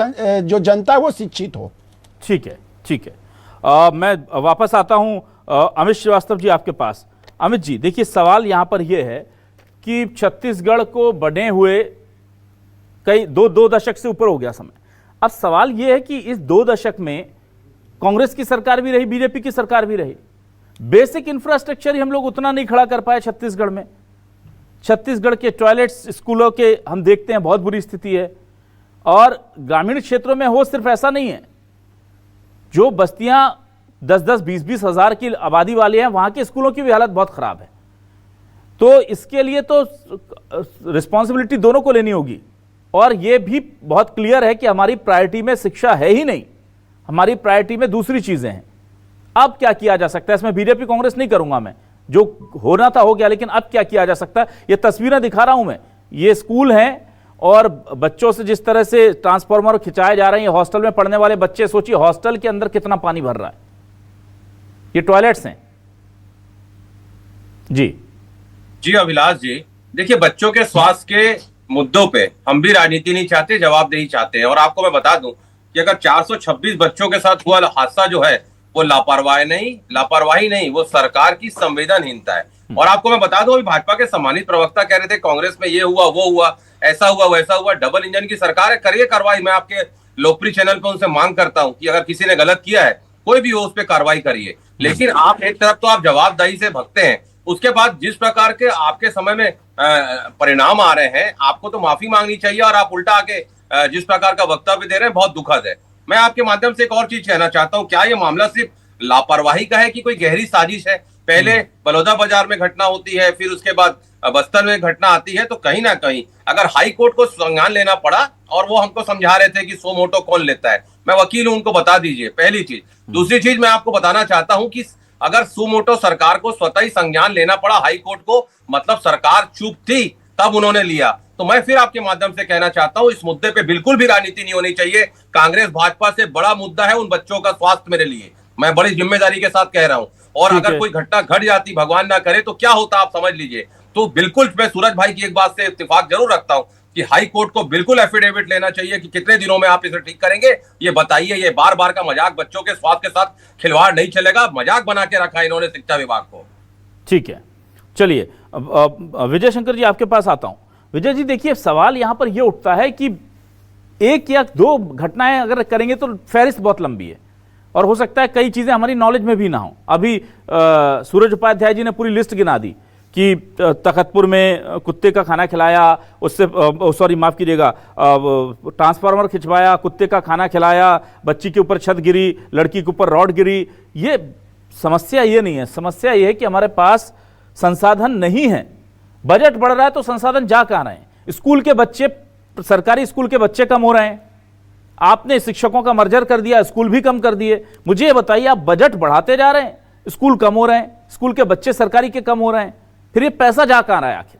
जो जनता है वो शिक्षित हो। ठीक है, ठीक है। मैं वापस आता हूं अमित श्रीवास्तव जी आपके पास। अमित जी देखिए, सवाल यहां पर यह है कि छत्तीसगढ़ को बने हुए कई दो दशक से ऊपर हो गया समय। अब सवाल यह है कि इस 2 दशक में कांग्रेस की सरकार भी रही, बीजेपी की सरकार भी रही, बेसिक इंफ्रास्ट्रक्चर ही हम लोग उतना नहीं खड़ा कर पाए छत्तीसगढ़ में। छत्तीसगढ़ के टॉयलेट्स, स्कूलों के हम देखते हैं बहुत बुरी स्थिति है। और ग्रामीण क्षेत्रों में हो सिर्फ ऐसा नहीं है, जो बस्तियां 10-10, 20-20 हजार की आबादी वाले हैं, वहां के स्कूलों की भी हालत बहुत खराब है। तो इसके लिए तो रिस्पॉन्सिबिलिटी दोनों को लेनी होगी। और यह भी बहुत क्लियर है कि हमारी प्रायोरिटी में शिक्षा है ही नहीं, हमारी प्रायोरिटी में दूसरी चीजें हैं। अब क्या किया जा सकता है इसमें? बीजेपी कांग्रेस नहीं करूंगा मैं, जो होना था हो गया, लेकिन अब क्या किया जा सकता है? ये तस्वीरें दिखा रहा हूं मैं, ये स्कूल हैं और बच्चों से जिस तरह से ट्रांसफार्मर खिंचाए जा रहे हैं। हॉस्टल में पढ़ने वाले बच्चे, सोचिए हॉस्टल के अंदर कितना पानी भर रहा है। ये टॉयलेट्स हैं जी अभिलाष जी, देखिए बच्चों के स्वास्थ्य के मुद्दों पे हम भी राजनीति नहीं चाहते, जवाबदेही चाहते हैं। और आपको मैं बता दूं कि अगर 426 बच्चों के साथ हुआ हादसा जो है वो लापरवाही नहीं, वो सरकार की संवेदनहीनता है। और आपको मैं बता दूं, अभी भाजपा के सम्मानित प्रवक्ता कह रहे थे कांग्रेस में ये हुआ, वो हुआ, ऐसा हुआ, वैसा हुआ। डबल इंजन की सरकार है, करिए कार्रवाई। मैं आपके लोकप्रिय चैनल पर उनसे मांग करता हूं कि अगर किसी ने गलत किया है, कोई भी हो, उस पर कार्रवाई करिए। लेकिन आप एक तरफ तो आप जवाबदेही से भगते हैं, उसके बाद जिस प्रकार के आपके समय में परिणाम आ रहे हैं, आपको तो माफी मांगनी चाहिए। और आप उल्टा आके जिस प्रकार का वक्तव्य दे रहे हैं, बहुत दुखद है। मैं आपके माध्यम से एक और चीज कहना चाहता हूं, क्या ये मामला सिर्फ लापरवाही का है कि कोई गहरी साजिश है? पहले बलौदा बाजार में घटना होती है, फिर उसके बाद बस्तर में घटना आती है, तो कहीं ना कहीं अगर हाई कोर्ट को संज्ञान लेना पड़ा, और वो हमको समझा रहे थे कि सो मोटो कौन लेता है, मैं वकील हूं, उनको बता दीजिए, पहली चीज। दूसरी चीज मैं आपको बताना चाहता हूं कि अगर सुमोटो सरकार को स्वतः ही संज्ञान लेना पड़ा हाई कोर्ट को, मतलब सरकार चुप थी, तब उन्होंने लिया। तो मैं फिर आपके माध्यम से कहना चाहता हूं, इस मुद्दे पे बिल्कुल भी राजनीति नहीं होनी चाहिए। कांग्रेस भाजपा से बड़ा मुद्दा है उन बच्चों का स्वास्थ्य मेरे लिए, मैं बड़ी जिम्मेदारी के साथ कह रहा हूं। और अगर कोई घटना घट जाती, भगवान ना करे, तो क्या होता आप समझ लीजिए। तो बिल्कुल मैं सूरज भाई की एक बात से इत्तेफाक जरूर रखता हूं कि हाई कोर्ट को बिल्कुल एफिडेविट लेना चाहिए कि कितने दिनों में आप इसे ठीक करेंगे, ये बताइए। ये बार बार का मजाक, बच्चों के स्वास्थ्य के साथ खिलवाड़ नहीं चलेगा। मजाक बना के रखा है इन्होंने शिक्षा विभाग को। ठीक है, चलिए विजय शंकर जी आपके पास आता हूं। विजय जी देखिए, सवाल यहां पर यह उठता है कि 1 या 2 घटनाएं अगर करेंगे तो फहरिस्त बहुत लंबी है, और हो सकता है कई चीजें हमारी नॉलेज में भी ना हो। अभी सूरज उपाध्याय जी ने पूरी लिस्ट गिना दी कि तखतपुर में कुत्ते का खाना खिलाया, उससे सॉरी माफ कीजिएगा, ट्रांसफार्मर खिंचवाया, कुत्ते का खाना खिलाया, बच्ची के ऊपर छत गिरी, लड़की के ऊपर रॉड गिरी। ये समस्या ये नहीं है, समस्या ये है कि हमारे पास संसाधन नहीं है। बजट बढ़ रहा है तो संसाधन जा कहां रहे हैं? स्कूल के बच्चे, सरकारी स्कूल के बच्चे कम हो रहे हैं, आपने शिक्षकों का मर्जर कर दिया, स्कूल भी कम कर दिए। मुझे ये बताइए, आप बजट बढ़ाते जा रहे हैं, स्कूल कम हो रहे हैं, स्कूल के बच्चे सरकारी के कम हो रहे हैं, फिर ये पैसा जा कहां रहा है आखिर?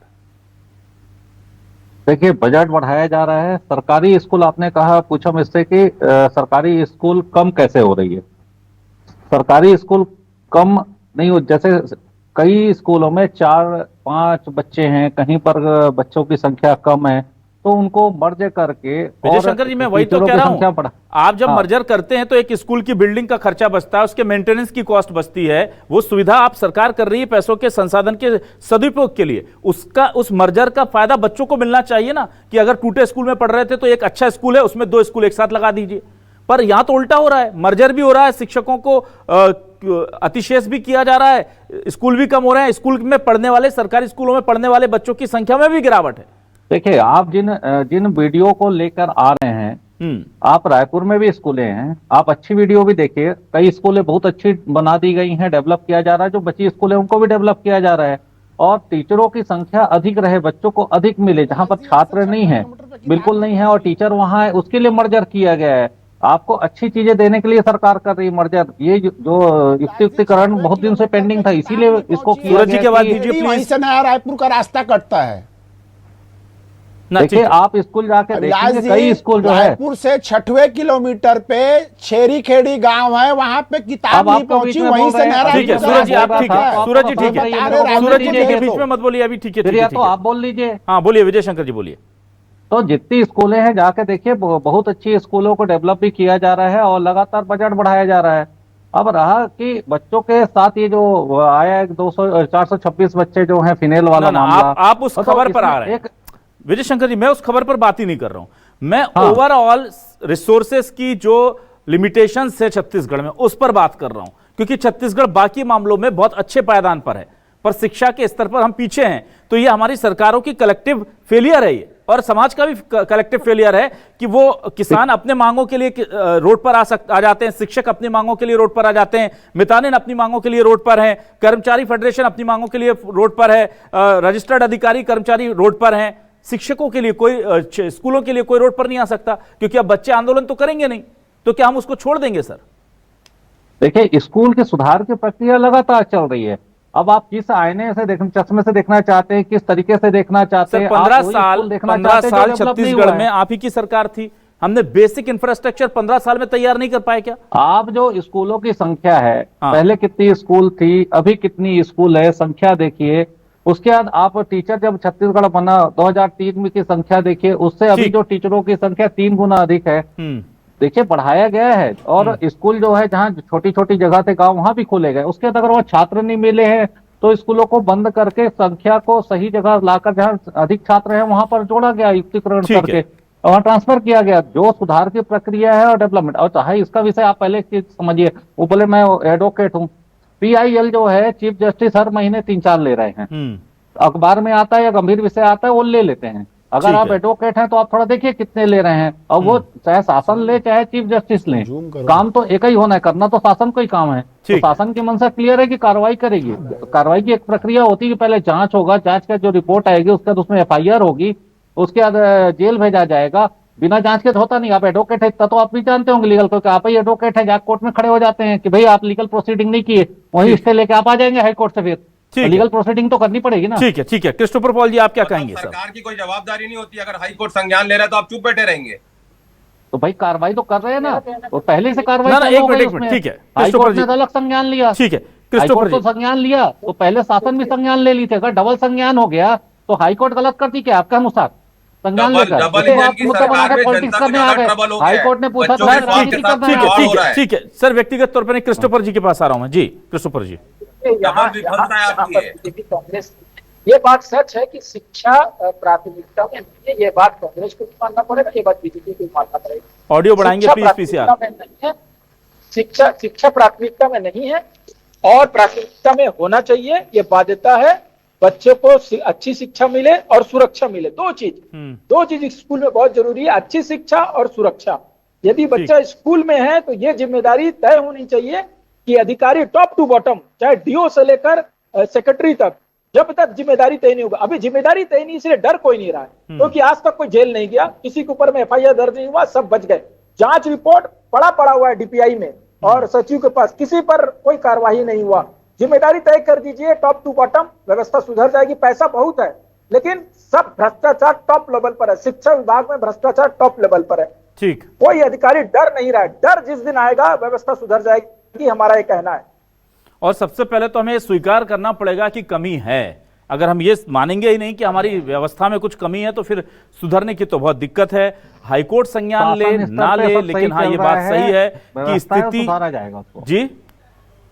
देखिए, बजट बढ़ाया जा रहा है। सरकारी स्कूल आपने कहा, पूछा मुझसे कि सरकारी स्कूल कम कैसे हो रही है। सरकारी स्कूल कम नहीं हो, जैसे कई स्कूलों में 4-5 बच्चे हैं, कहीं पर बच्चों की संख्या कम है, तो उनको मर्ज करके। विजय शंकर जी, मैं वही तो कह रहा हूं, आप जब मर्जर करते हैं तो एक स्कूल की बिल्डिंग का खर्चा बचता है, उसके मेंटेनेंस की कॉस्ट बचती है, वो सुविधा आप सरकार कर रही है पैसों के संसाधन के सदुपयोग के लिए, उसका उस मर्जर का फायदा बच्चों को मिलना चाहिए ना, कि अगर टूटे स्कूल में पढ़ रहे थे तो एक अच्छा स्कूल है, उसमें 2 स्कूल एक साथ लगा दीजिए। पर यहां तो उल्टा हो रहा है, मर्जर भी हो रहा है, शिक्षकों को अतिशेष भी किया जा रहा है, स्कूल भी कम हो रहे हैं, स्कूल में पढ़ने वाले, सरकारी स्कूलों में पढ़ने वाले बच्चों की संख्या में भी गिरावट है। देखिए, आप जिन वीडियो को लेकर आ रहे हैं, आप रायपुर में भी स्कूलें हैं, आप अच्छी वीडियो भी देखिए, कई स्कूलें बहुत अच्छी बना दी गई हैं, डेवलप किया जा रहा है, जो बची स्कूल है उनको भी डेवलप किया जा रहा है, और टीचरों की संख्या अधिक रहे, बच्चों को अधिक मिले, जहां पर छात्र नहीं है, बिल्कुल नहीं है, और टीचर वहां है, उसके लिए मर्जर किया गया है। आपको अच्छी चीजें देने के लिए सरकार कर रही है मर्जर। ये जो युक्तिकरण बहुत दिन से पेंडिंग था, इसीलिए इसको किया गया। के बाद दीजिए प्लीज। वहीं से नया रायपुर का रास्ता कटता है। देखिए, आप स्कूल जाके देखेंगे, कई स्कूल जो है, रायपुर से 6वें किलोमीटर पे छेरी खेड़ी गांव है, वहां पे किताब नहीं पहुंची, वहीं से नया ठीक है सूरज जी, आप ठीक है, सूरज जी ठीक है, सूरज जी ठीक है, बीच में मत बोलिए अभी, ठीक है, तो आप बोल लीजिए। हाँ बोलिए विजय शंकर जी, बोलिए। तो जितनी स्कूलें हैं जाके देखिए, बहुत अच्छी स्कूलों को डेवलप भी किया जा रहा है और लगातार बजट बढ़ाया जा रहा है। अब रहा कि बच्चों के साथ ये जो आया है 426 बच्चे जो हैं फिनेल वाला मामला, आप उस खबर पर आ रहे हैं विजय शंकर जी, मैं उस खबर पर बात ही नहीं कर रहा हूं, मैं ओवरऑल रिसोर्सेस की जो लिमिटेशंस है छत्तीसगढ़ में उस पर बात कर रहा हूं, क्योंकि छत्तीसगढ़ बाकी मामलों में बहुत अच्छे पायदान पर है, पर शिक्षा के स्तर पर हम पीछे हैं। तो ये हमारी सरकारों की कलेक्टिव फेलियर है, ये और समाज का भी कलेक्टिव फेलियर है कि वो किसान अपने मांगों के लिए रोड पर आ जाते हैं, शिक्षक अपनी मांगों के लिए रोड पर आ जाते हैं, मितानिन अपनी मांगों के लिए रोड पर हैं, कर्मचारी फेडरेशन अपनी मांगों के लिए रोड पर है, रजिस्टर्ड अधिकारी कर्मचारी रोड पर हैं। शिक्षकों के लिए कोई, स्कूलों के लिए कोई रोड पर नहीं आ सकता, क्योंकि अब बच्चे आंदोलन तो करेंगे नहीं, तो क्या हम उसको छोड़ देंगे सर? देखिए, स्कूल के सुधार की प्रक्रिया लगातार चल रही है। अब आप किस आईने से चश्मे से देखना चाहते हैं, किस तरीके से देखना चाहते हैं? 15 साल छत्तीसगढ़ में आप ही की सरकार थी, हमने बेसिक इंफ्रास्ट्रक्चर 15 साल में तैयार नहीं कर पाए क्या? आप जो स्कूलों की संख्या है, पहले कितनी स्कूल थी, अभी कितनी स्कूल है, संख्या देखिए। उसके बाद आप टीचर जब छत्तीसगढ़ बना 2003 में की संख्या देखिए, उससे अभी जो टीचरों की संख्या 3 गुना अधिक है। देखिए, बढ़ाया गया है, और स्कूल जो है जहाँ छोटी छोटी जगह थे गांव, वहां भी खोले गए। उसके बाद अगर वहाँ छात्र नहीं मिले हैं तो स्कूलों को बंद करके संख्या को सही जगह लाकर जहाँ अधिक छात्र हैं वहां पर जोड़ा गया, युक्तिकरण करके वहां ट्रांसफर किया गया, जो सुधार की प्रक्रिया है और डेवलपमेंट। और चाहे इसका विषय आप पहले समझिए, वो बोले मैं एडवोकेट हूँ, PIL जो है चीफ जस्टिस हर महीने 3-4 ले रहे हैं, अखबार में आता है या गंभीर विषय आता है वो ले लेते हैं। अगर आप एडवोकेट हैं तो आप थोड़ा देखिए कितने ले रहे हैं, और वो चाहे शासन ले चाहे चीफ जस्टिस ले, काम तो एक ही होना है, करना तो शासन को ही काम है। तो शासन की मंशा क्लियर है कि कार्रवाई करेगी। कार्रवाई की एक प्रक्रिया होती है कि पहले जांच होगा, जांच का जो रिपोर्ट आएगी उसके बाद उसमें FIR होगी, उसके बाद जेल भेजा जाएगा। बिना जांच के तो होता नहीं। आप एडवोकेट है इतना तो आप भी जानते होंगे लीगल, क्योंकि आप ही एडवोकेट है, जाके कोर्ट में खड़े हो जाते हैं कि भाई आप लीगल प्रोसीडिंग नहीं किए, वही स्टे लेके आप आ जाएंगे हाई कोर्ट से, फिर लीगल प्रोसीडिंग तो करनी पड़ेगी ना। ठीक है, ठीक है। क्रिस्टोफर पॉल जी, आप क्या कहेंगे? सरकार की कोई जवाबदारी नहीं होती, अगर हाई कोर्ट संज्ञान ले रहा है तो आप चुप बैठे रहेंगे? तो भाई कार्रवाई तो कर रहे हैं ना, और पहले से कार्रवाई एक मिनट, ठीक है, हाई कोर्ट ने अलग संज्ञान लिया, ठीक है, क्रिस्टोफर तो संज्ञान लिया, तो पहले शासन भी संज्ञान ले ली थी। अगर डबल संज्ञान हो गया तो हाई कोर्ट गलत करती क्या आपके अनुसार? संज्ञान लेकर पॉलिटिक्स करने आ गए, हाई कोर्ट ने पूछा था राजनीति करना है। ठीक है सर, व्यक्तिगत तौर पर क्रिस्टोफर जी के पास आ रहा हूं मैं। जी क्रिस्टोफर जी, कांग्रेस, ये बात सच है कि शिक्षा प्राथमिकता में नहीं है, ये बात कांग्रेस को भी मानना पड़ेगा, ये बात BJP को भी मानना पड़ेगा। ऑडियो बढ़ाएंगे प्लीज PCR। शिक्षा प्राथमिकता में नहीं है, और प्राथमिकता में होना चाहिए, ये बाध्यता है। बच्चे को अच्छी शिक्षा मिले और सुरक्षा मिले, दो चीज स्कूल में बहुत जरूरी है, अच्छी शिक्षा और सुरक्षा। यदि बच्चा स्कूल में है तो ये जिम्मेदारी तय होनी चाहिए कि अधिकारी टॉप टू बॉटम, चाहे DO से लेकर सेक्रेटरी तक, जब तक जिम्मेदारी तय नहीं होगा, अभी जिम्मेदारी तय नहीं, इसलिए डर कोई नहीं रहा है, क्योंकि आज तक कोई जेल नहीं गया, किसी के ऊपर में FIR दर्ज नहीं हुआ, सब बच गए। जांच रिपोर्ट पड़ा हुआ है DPI में और सचिव के पास, किसी पर कोई कार्रवाई नहीं हुआ। जिम्मेदारी तय कर दीजिए, टॉप टू बॉटम व्यवस्था सुधर जाएगी। पैसा बहुत है, लेकिन सब भ्रष्टाचार टॉप लेवल पर है। शिक्षा विभाग में भ्रष्टाचार टॉप लेवल पर है। ठीक, कोई अधिकारी डर नहीं रहा है। डर जिस दिन आएगा व्यवस्था सुधर जाएगी, हमारा ये कहना है। और सबसे पहले तो हमें स्वीकार करना पड़ेगा कि कमी है। अगर हम ये मानेंगे ही नहीं कि हमारी व्यवस्था में कुछ कमी है तो फिर सुधरने की तो बहुत दिक्कत है। हाईकोर्ट संज्ञान ले ना ले, लेकिन हाँ ये बात सही है कि स्थिति जी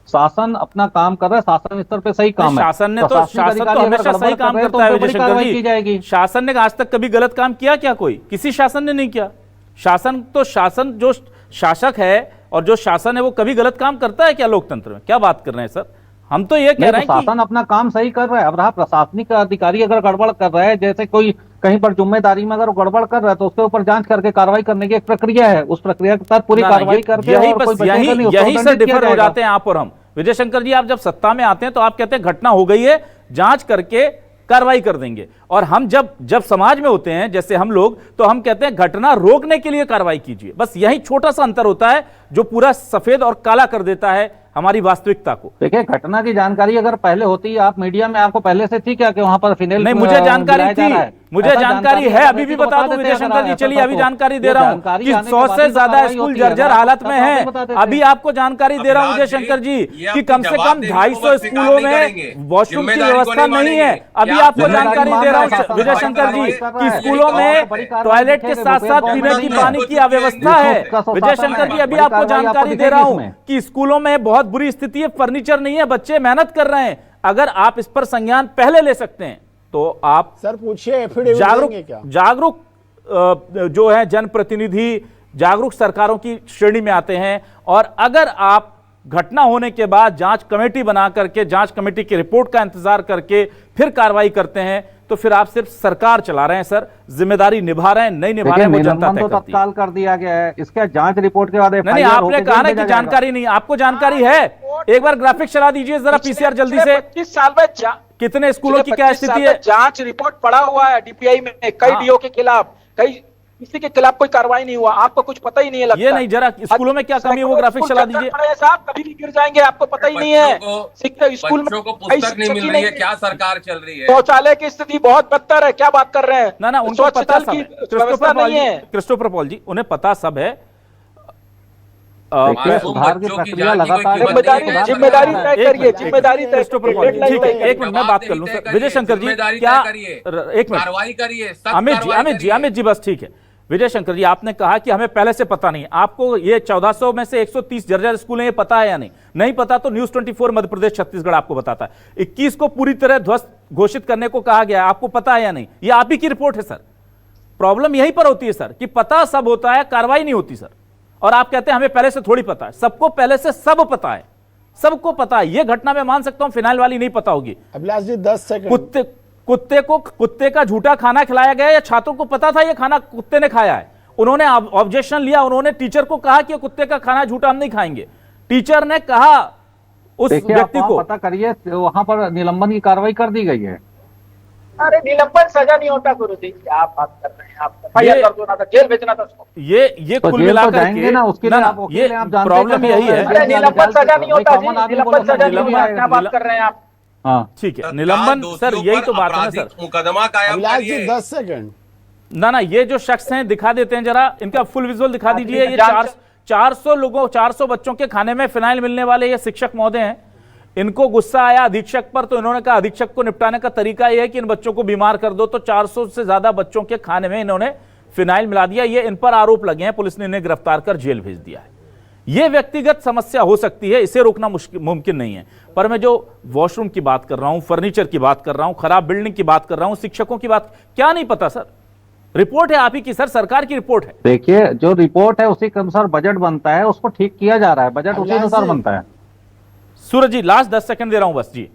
शासन अपना काम कर रहा है, शासन स्तर पे सही काम है। शासन ने तो हमेशा सही काम करता है विजय शंकर जी। शासन ने आज तक कभी गलत काम किया क्या? कोई किसी शासन ने नहीं किया। शासन जो शासक है और जो शासन है वो कभी गलत काम करता है क्या लोकतंत्र में? क्या बात कर रहे हैं सर? हम तो ये कह रहे हैं कि शासन अपना काम सही कर रहा है। अब रहा प्रशासनिक अधिकारी अगर गड़बड़ कर रहा है, जैसे कोई कहीं पर जिम्मेदारी में अगर गड़बड़ कर रहा है तो उसके ऊपर जांच करके कार्रवाई करने की एक प्रक्रिया है। उस प्रक्रिया के तहत पूरी कार्रवाई करके यही से डिफर हो जाते हैं आप और हम। विजय शंकर जी, आप जब सत्ता में आते हैं तो आप कहते हैं घटना हो गई है, जांच करके कार्रवाई कर देंगे, और हम जब समाज में होते हैं जैसे हम लोग, तो हम कहते हैं घटना रोकने के लिए कार्रवाई कीजिए। बस यही छोटा सा अंतर होता है जो पूरा सफेद और काला कर देता है हमारी वास्तविकता को। देखिए, घटना की जानकारी अगर पहले होती, आप मीडिया में आपको पहले से थी क्या कि वहां पर फिनेल? नहीं, मुझे जानकारी थी, मुझे जानकारी है, अभी भी बता दूं विजय शंकर जी। चलिए अभी जानकारी दे रहा हूं कि 100 से ज्यादा स्कूल जर्जर हालत में है। अभी आपको जानकारी दे रहा हूं विजय शंकर जी कि कम से कम 250 स्कूलों में वॉशरूम की व्यवस्था नहीं है। अभी आपको जानकारी दे रहा हूं विजय शंकर जी कि स्कूलों में टॉयलेट के साथ साथ पीने की पानी की अव्यवस्था है। विजय शंकर जी, अभी आपको जानकारी दे रहा हूं कि स्कूलों में बहुत बुरी स्थिति है, फर्नीचर नहीं है, बच्चे मेहनत कर रहे हैं। अगर आप इस पर संज्ञान पहले ले सकते हैं तो आप सर पूछिए, जागरूक जो है जनप्रतिनिधि, जागरूक सरकारों की श्रेणी में आते हैं। और अगर आप घटना होने के बाद जांच कमेटी बना करके, जांच कमेटी की रिपोर्ट का इंतजार करके फिर कार्रवाई करते हैं तो फिर आप सिर्फ सरकार चला रहे हैं सर, जिम्मेदारी निभा रहे हैं नहीं निभा रहे हैं वो जनता तय करती है। तत्काल कर दिया गया है, इसका जांच रिपोर्ट के बाद नहीं, आपने कहा ना कि जानकारी नहीं, आपको जानकारी है। एक बार ग्राफिक चला दीजिए जरा पीसीआर जल्दी से। 25 साल में कितने स्कूलों की क्या स्थिति है? जांच रिपोर्ट पड़ा हुआ है डीपीआई में, कई डीओ के खिलाफ, कई किसी के खिलाफ कोई कार्रवाई नहीं हुआ। आपको कुछ पता ही नहीं है लगता। ये नहीं, जरा स्कूलों में क्या कमी है वो ग्राफिक चला दीजिए साहब, कभी भी गिर जाएंगे, आपको पता ही नहीं है। स्कूल में पुस्तक नहीं मिल रही है, क्या सरकार चल रही है? शौचालय की स्थिति बहुत बदतर है, क्या बात कर रहे हैं? ना उनको पता सब है। क्रिस्टोफर पॉल जी, उन्हें पता सब है। सुधार की प्रक्रिया लगातार, जिम्मेदारी तय करिए, जिम्मेदारी तय। ठीक है, एक मिनट मैं बात कर लूं सर। विजय शंकर जी, क्या एक मिनट कार्रवाई करिए, अमित जी बस ठीक है। विजय शंकर जी, आपने कहा कि हमें पहले से पता नहीं। आपको ये 1400 में से 130 जर्जर स्कूल हैं, ये पता है या नहीं? नहीं पता तो न्यूज 24 मध्य प्रदेश छत्तीसगढ़ आपको बताता है। 21 को पूरी तरह ध्वस्त घोषित करने को कहा गया, आपको पता है या नहीं? ये आप ही की रिपोर्ट है सर। प्रॉब्लम यहीं पर होती है सर कि पता सब होता है, कार्रवाई नहीं होती सर। और आप कहते हैं हमें पहले से थोड़ी पता है। सबको पहले से सब पता है, सबको पता है। ये घटना में मान सकता हूं फिनाइल वाली नहीं पता होगी। अभिलाष जी 10 सेकंड। कुत्ते का झूठा खाना खिलाया गया, या छात्रों को पता था ये खाना कुत्ते ने खाया है? उन्होंने ऑब्जेक्शन लिया, उन्होंने टीचर को कहा कि कुत्ते का खाना झूठा हम नहीं खाएंगे। टीचर ने कहा उस व्यक्ति को पता करिए, वहां पर निलंबन की कार्रवाई कर दी गई है। अरे निलंबन सजा नहीं होता गुरुजी, क्या बात कर रहे हैं आप? एफआईआर कर दो ना, जेल भेजना था उसको। ये कुल मिलाकर के ना, उसके लिए आप वकील हैं, आप जानते हैं। प्रॉब्लम यही है, अरे निलंबन सजा नहीं होता जी, निलंबन सजा नहीं होता, क्या बात कर रहे हैं आप? हाँ ठीक है, निलंबन सर यही तो बात है ना सर। मुकदमा कायम करिए। 10 सेकंड। ना ये जो शख्स हैं दिखा देते हैं, जरा इनका फुल विजुअल दिखा दीजिए। ये 400 बच्चों के खाने में फिनाइल मिलने वाले ये शिक्षक महोदय हैं। इनको गुस्सा आया अधीक्षक पर, तो इन्होंने कहा अधीक्षक को निपटाने का तरीका यह है कि इन बच्चों को बीमार कर दो। तो 400 से ज्यादा बच्चों के खाने में इन्होंने फिनाइल मिला दिया। ये इन पर आरोप लगे हैं, पुलिस ने इन्हें गिरफ्तार कर जेल भेज दिया है। यह व्यक्तिगत समस्या हो सकती है, इसे रोकना मुमकिन नहीं है। पर मैं जो वॉशरूम की बात कर रहा हूं, फर्नीचर की बात कर रहा हूं, खराब बिल्डिंग की बात कर रहा हूं, शिक्षकों की बात, क्या नहीं पता सर? रिपोर्ट है आप ही की सर, सरकार की रिपोर्ट है। देखिए, जो रिपोर्ट है उसी के अनुसार बजट बनता है, उसको ठीक किया जा रहा है, बजट उसी अनुसार बनता है। सूरज जी लास्ट 10 सेकंड दे रहा हूं बस जी।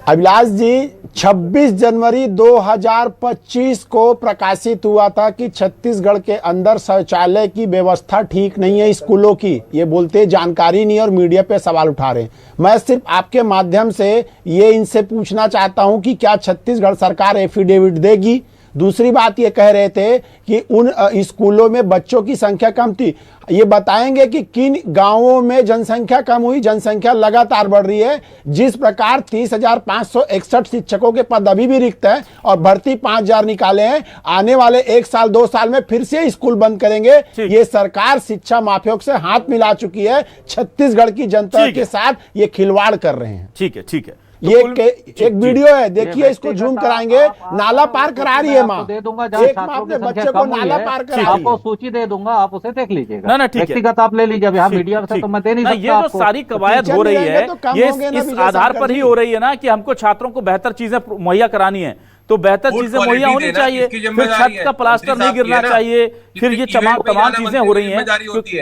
अभिलाष जी, 26 जनवरी 2025 को प्रकाशित हुआ था कि छत्तीसगढ़ के अंदर शौचालय की व्यवस्था ठीक नहीं है स्कूलों की। ये बोलते जानकारी नहीं और मीडिया पे सवाल उठा रहे हैं। मैं सिर्फ आपके माध्यम से ये इनसे पूछना चाहता हूं कि क्या छत्तीसगढ़ सरकार एफिडेविट देगी दूसरी बात ये कह रहे थे कि उन स्कूलों में बच्चों की संख्या कम थी। ये बताएंगे कि किन गांवों में जनसंख्या कम हुई? जनसंख्या लगातार बढ़ रही है। जिस प्रकार 30,561 शिक्षकों के पद अभी भी रिक्त हैं और भर्ती 5,000 निकाले हैं, आने वाले 1 साल 2 साल में फिर से स्कूल बंद करेंगे। ये सरकार शिक्षा माफियों से हाथ मिला चुकी है। छत्तीसगढ़ की जनता के साथ ये खिलवाड़ कर रहे हैं। ठीक है, ठीक है। ये एक वीडियो है, देखिए, इसको जूम कराएंगे। नाला पार करा रही है माँ, दे दूंगा एक माँ अपने बच्चे को नाला पार करा रही है। आपको सूची दे दूंगा, आप उसे देख लीजिएगा। ना ठीक है, व्यक्तिगत आप ले लीजिए। यहाँ मीडिया से तो मैं दे नहीं सकता। ये जो सारी कवायद हो रही है, ये इस आधार पर ही हो रही है ना कि हमको छात्रों को बेहतर चीजें मुहैया करानी है, तो बेहतर चीजें मुहैया होनी चाहिए। फिर छत का प्लास्टर नहीं गिरना चाहिए, फिर ये तमाम चीजें हो रही हैं,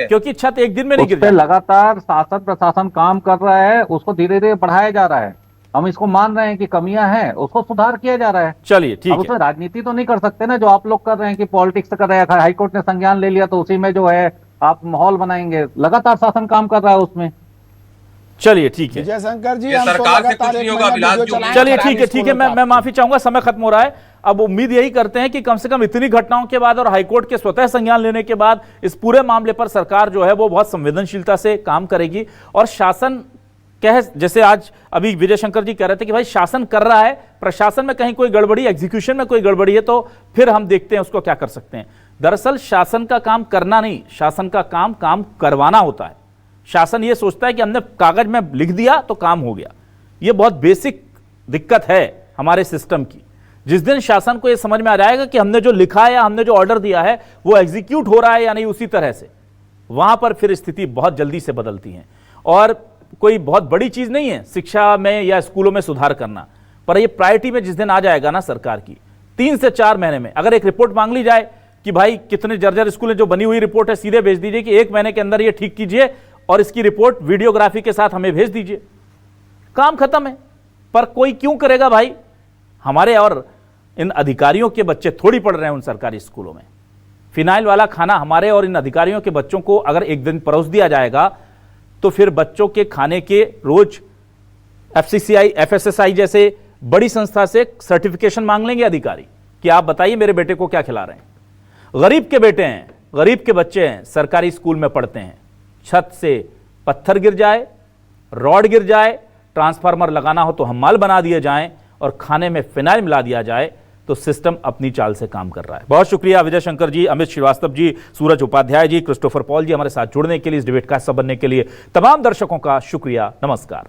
क्योंकि छत एक दिन में नहीं गिर जाती। लगातार शासन प्रशासन काम कर रहा है, उसको धीरे धीरे बढ़ाया जा रहा है। हम इसको मान रहे हैं कि कमियां हैं, उसको सुधार किया जा रहा है। चलिए ठीक है। उसमें राजनीति तो नहीं कर सकते ना, जो आप लोग कर रहे हैं कि पॉलिटिक्स कर रहे हैं। हाईकोर्ट ने संज्ञान ले लिया तो उसी में जो है आप माहौल बनाएंगे। लगातार शासन काम कर रहा है उसमें। चलिए ठीक है जयशंकर जी, सरकार से कुछ नहीं होगा अभिलाष जी। चलिए ठीक है, मैं माफी चाहूंगा, समय खत्म हो रहा है। अब उम्मीद यही करते हैं कि कम से कम इतनी घटनाओं के बाद और हाईकोर्ट के स्वतः संज्ञान लेने के बाद इस पूरे मामले पर सरकार जो है वो बहुत संवेदनशीलता से काम करेगी और शासन जैसे आज अभी विजय शंकर जी कह रहे थे कि भाई शासन कर रहा है, प्रशासन में कहीं कोई गड़बड़ी, एग्जीक्यूशन में कोई गड़बड़ी है तो फिर हम देखते हैं उसको क्या कर सकते हैं। दरअसल शासन का काम करना नहीं, शासन का काम करवाना होता है। शासन ये सोचता है कि हमने कागज में लिख दिया तो काम हो गया। ये बहुत बेसिक दिक्कत है हमारे सिस्टम की। जिस दिन शासन को यह समझ में आ जाएगा कि हमने जो लिखा है या हमने जो ऑर्डर दिया है वो एग्जीक्यूट हो रहा है या नहीं उसी तरह से, वहां पर फिर स्थिति बहुत जल्दी से बदलती है। और कोई बहुत बड़ी चीज नहीं है शिक्षा में या स्कूलों में सुधार करना, पर ये प्रायोरिटी में जिस दिन आ जाएगा ना सरकार की, 3 से 4 महीने में अगर एक रिपोर्ट मांग ली जाए कि भाई कितने जर्जर स्कूल है, जो बनी हुई रिपोर्ट है सीधे भेज दीजिए कि 1 महीने के अंदर ये ठीक कीजिए और इसकी रिपोर्ट वीडियोग्राफी के साथ हमें भेज दीजिए, काम खत्म है। पर कोई क्यों करेगा भाई? हमारे और इन अधिकारियों के बच्चे थोड़ी पढ़ रहे हैं उन सरकारी स्कूलों में। फिनाइल वाला खाना हमारे और इन अधिकारियों के बच्चों को अगर एक दिन परोस दिया जाएगा तो फिर बच्चों के खाने के रोज FCCI, FSSAI जैसे बड़ी संस्था से सर्टिफिकेशन मांग लेंगे अधिकारी कि आप बताइए मेरे बेटे को क्या खिला रहे हैं। गरीब के बेटे हैं, गरीब के बच्चे हैं, सरकारी स्कूल में पढ़ते हैं, छत से पत्थर गिर जाए, रॉड गिर जाए, ट्रांसफार्मर लगाना हो तो हम्माल बना दिए जाएं और खाने में फिनाइल मिला दिया जाए तो सिस्टम अपनी चाल से काम कर रहा है। बहुत शुक्रिया विजय शंकर जी, अमित श्रीवास्तव जी, सूरज उपाध्याय जी, क्रिस्टोफर पॉल जी हमारे साथ जुड़ने के लिए, इस डिबेट का हिस्सा बनने के लिए। तमाम दर्शकों का शुक्रिया। नमस्कार।